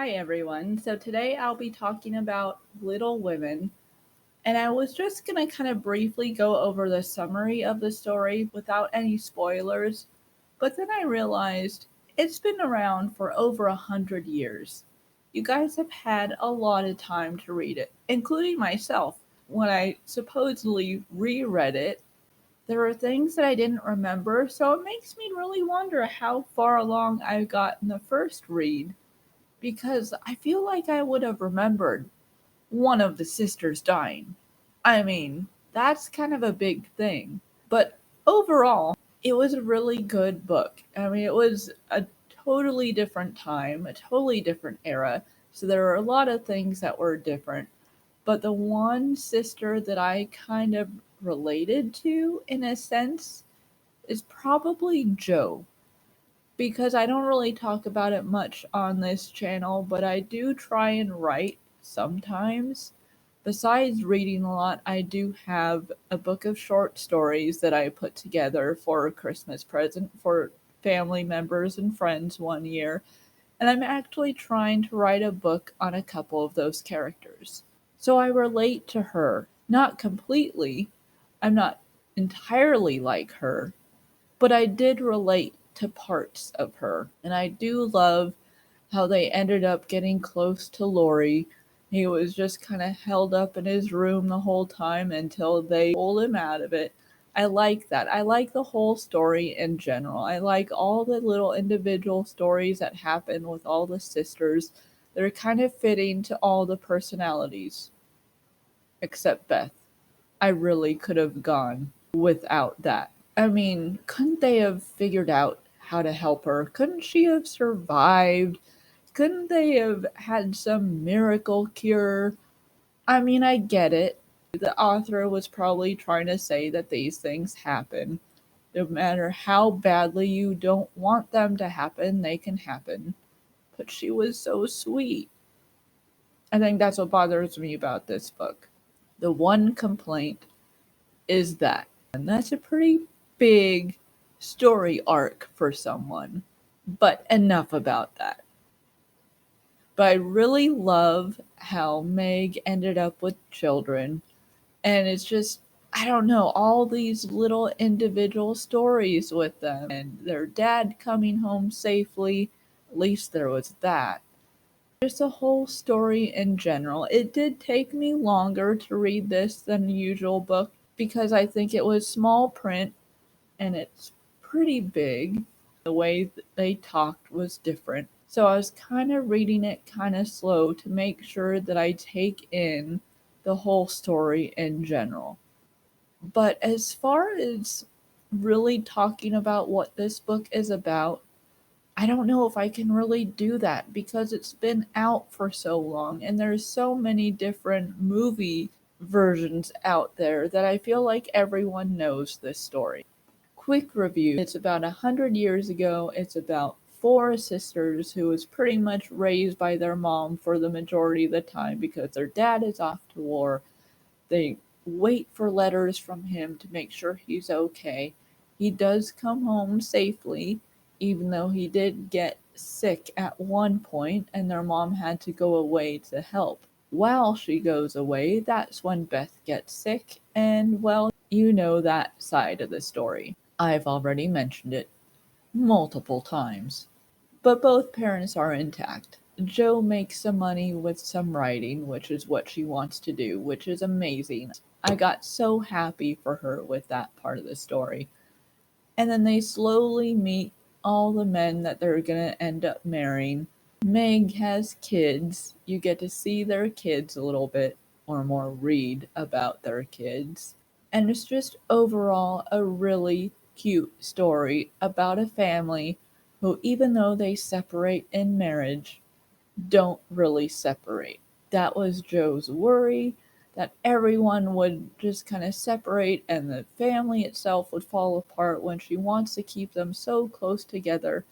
Hi everyone. So today I'll be talking about Little Women, and I was just going to kind of briefly go over the summary of the story without any spoilers, but then I realized it's been around for over 100 years. You guys have had a lot of time to read it, including myself. When I supposedly reread it, there are things that I didn't remember, so it makes me really wonder how far along I got in the first read because I feel like I would have remembered one of the sisters dying. I mean, that's kind of a big thing. But overall, it was a really good book. I mean, it was a totally different time, a totally different era. So there were a lot of things that were different. But the one sister that I kind of related to, in a sense, is probably Joe, because I don't really talk about it much on this channel, but I do try and write sometimes. Besides reading a lot, I do have a book of short stories that I put together for a Christmas present for family members and friends one year, and I'm actually trying to write a book on a couple of those characters. So I relate to her. Not completely, I'm not entirely like her, but I did relate to parts of her. And I do love how they ended up getting close to Lori. He was just kind of held up in his room the whole time until they pulled him out of it. I like that. I like the whole story in general. I like all the little individual stories that happen with all the sisters. They're kind of fitting to all the personalities, except Beth. I really could have gone without that. I mean, couldn't they have figured out how to help her? Couldn't she have survived? Couldn't they have had some miracle cure? I mean, I get it. The author was probably trying to say that these things happen. No matter how badly you don't want them to happen, they can happen. But she was so sweet. I think that's what bothers me about this book. The one complaint is that. And that's a pretty big story arc for someone. But enough about that. But I really love how Meg ended up with children. And it's just, I don't know, all these little individual stories with them and their dad coming home safely. At least there was that. Just a whole story in general. It did take me longer to read this than the usual book because I think it was small print and it's pretty big. The way that they talked was different. So I was kind of reading it kind of slow to make sure that I take in the whole story in general. But as far as really talking about what this book is about, I don't know if I can really do that because it's been out for so long and there's so many different movie versions out there that I feel like everyone knows this story. Quick review. It's about 100 years ago. It's about four sisters who was pretty much raised by their mom for the majority of the time because their dad is off to war. They wait for letters from him to make sure he's okay. He does come home safely, even though he did get sick at one point and their mom had to go away to help. While she goes away, that's when Beth gets sick, and well, you know that side of the story. I've already mentioned it multiple times. But both parents are intact. Jo makes some money with some writing, which is what she wants to do, which is amazing. I got so happy for her with that part of the story. And then they slowly meet all the men that they're gonna end up marrying. Meg has kids. You get to see their kids a little bit, or more read about their kids. And it's just overall a really cute story about a family who, even though they separate in marriage, don't really separate. That was Joe's worry, that everyone would just kind of separate and the family itself would fall apart when she wants to keep them so close together.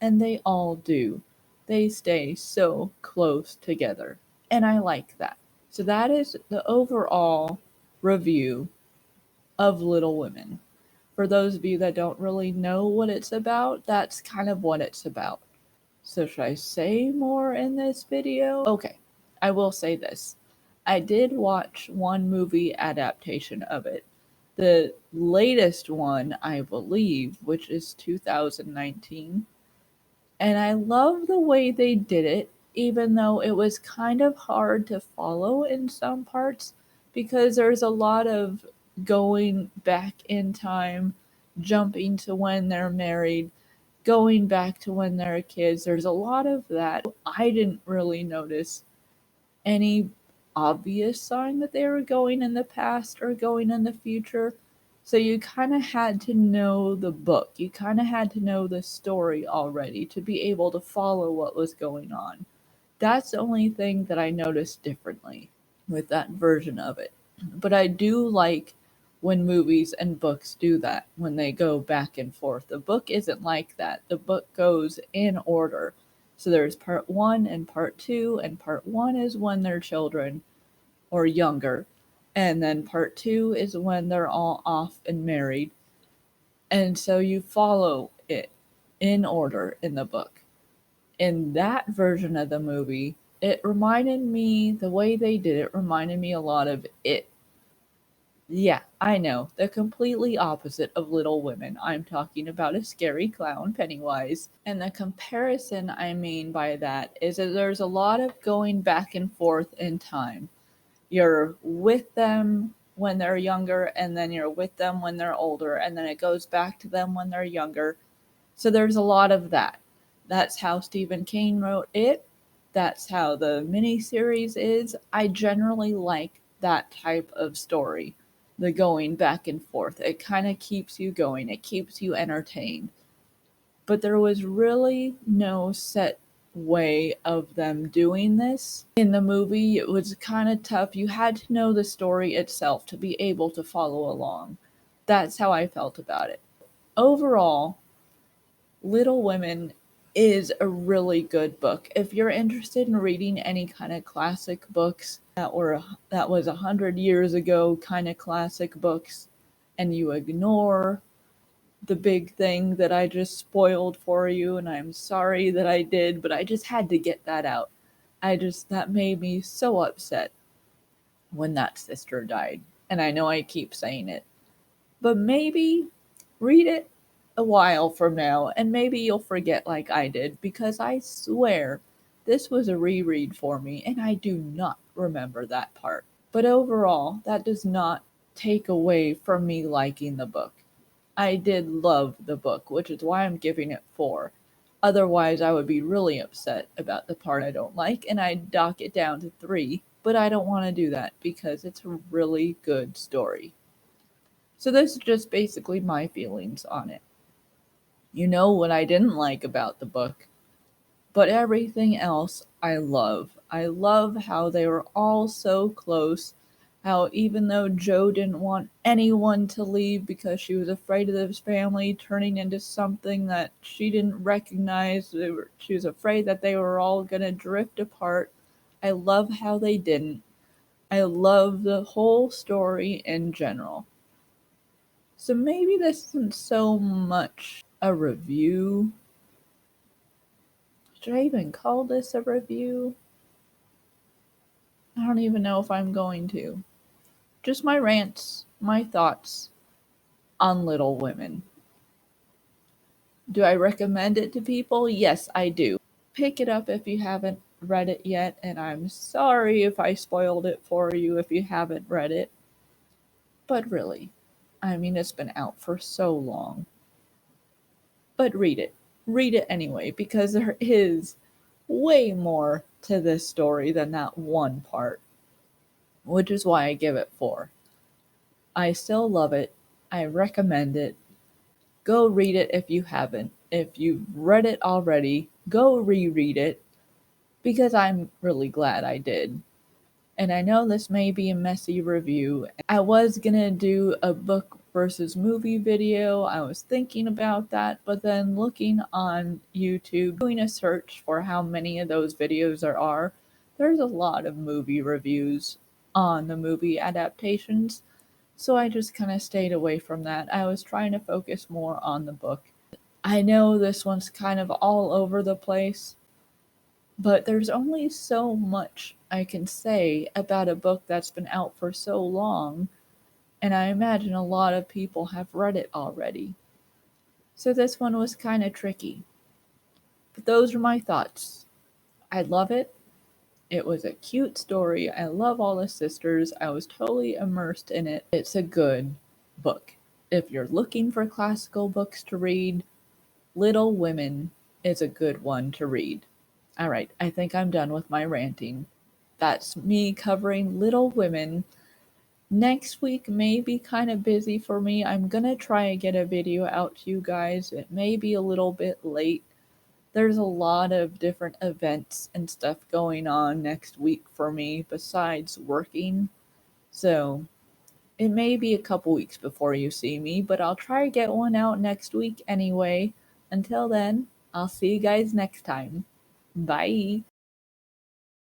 And they all do. They stay so close together. And I like that. So that is the overall review of Little Women. For those of you that don't really know what it's about, that's kind of what it's about. So should I say more in this video? Okay, I will say this. I did watch one movie adaptation of it. The latest one, I believe, which is 2019. And I love the way they did it, even though it was kind of hard to follow in some parts because there's a lot of going back in time, jumping to when they're married, going back to when they're kids. There's a lot of that. I didn't really notice any obvious sign that they were going in the past or going in the future. So you kind of had to know the book. You kind of had to know the story already to be able to follow what was going on. That's the only thing that I noticed differently with that version of it. But I do like when movies and books do that, when they go back and forth. The book isn't like that. The book goes in order. So there's part one and part two, and part one is when they're children or younger. And then part two is when they're all off and married. And so you follow it in order in the book. In that version of the movie, it reminded me, the way they did it reminded me a lot of It. Yeah, I know, the completely opposite of Little Women. I'm talking about a scary clown, Pennywise. And the comparison I mean by that is that there's a lot of going back and forth in time. You're with them when they're younger, and then you're with them when they're older, and then it goes back to them when they're younger. So there's a lot of that. That's how Stephen King wrote it. That's how the miniseries is. I generally like that type of story, the going back and forth. It kind of keeps you going, it keeps you entertained. But there was really no set way of them doing this. In the movie, it was kind of tough. You had to know the story itself to be able to follow along. That's how I felt about it. Overall, Little Women is a really good book. If you're interested in reading any kind of classic books that was 100 years ago kind of classic books, and you ignore the big thing that I just spoiled for you, and I'm sorry that I did, but I just had to get that out. That made me so upset when that sister died. And I know I keep saying it, but maybe read it a while from now and maybe you'll forget like I did, because I swear this was a reread for me and I do not remember that part. But overall, that does not take away from me liking the book. I did love the book, which is why I'm giving it 4. Otherwise, I would be really upset about the part I don't like and I'd dock it down to 3, but I don't want to do that because it's a really good story. So this is just basically my feelings on it. You know what I didn't like about the book, but everything else I love. I love how they were all so close. How even though Jo didn't want anyone to leave because she was afraid of this family turning into something that she didn't recognize, she was afraid that they were all going to drift apart. I love how they didn't. I love the whole story in general. So maybe this isn't so much a review. Should I even call this a review? I don't even know if I'm going to. Just my rants, my thoughts on Little Women. Do I recommend it to people? Yes, I do. Pick it up if you haven't read it yet, and I'm sorry if I spoiled it for you if you haven't read it. But really, I mean, it's been out for so long. But read it. Read it anyway, because there is way more to this story than that one part, which is why I give it 4. I still love it. I recommend it. Go read it if you haven't. If you've read it already, go reread it, because I'm really glad I did. And I know this may be a messy review. I was gonna do a book versus movie video. I was thinking about that, but then looking on YouTube, doing a search for how many of those videos there are, there's a lot of movie reviews on the movie adaptations. So I just kind of stayed away from that. I was trying to focus more on the book. I know this one's kind of all over the place, But there's only so much I can say about a book that's been out for so long, and I imagine a lot of people have read it already. So this one was kind of tricky. But those are my thoughts. I love it. It was a cute story. I love all the sisters. I was totally immersed in it. It's a good book. If you're looking for classical books to read, Little Women is a good one to read. All right, I think I'm done with my ranting. That's me covering Little Women. Next week may be kind of busy for me. I'm gonna try and get a video out to you guys. It may be a little bit late. There's a lot of different events and stuff going on next week for me besides working. So it may be a couple weeks before you see me, but I'll try to get one out next week anyway. Until then, I'll see you guys next time. Bye.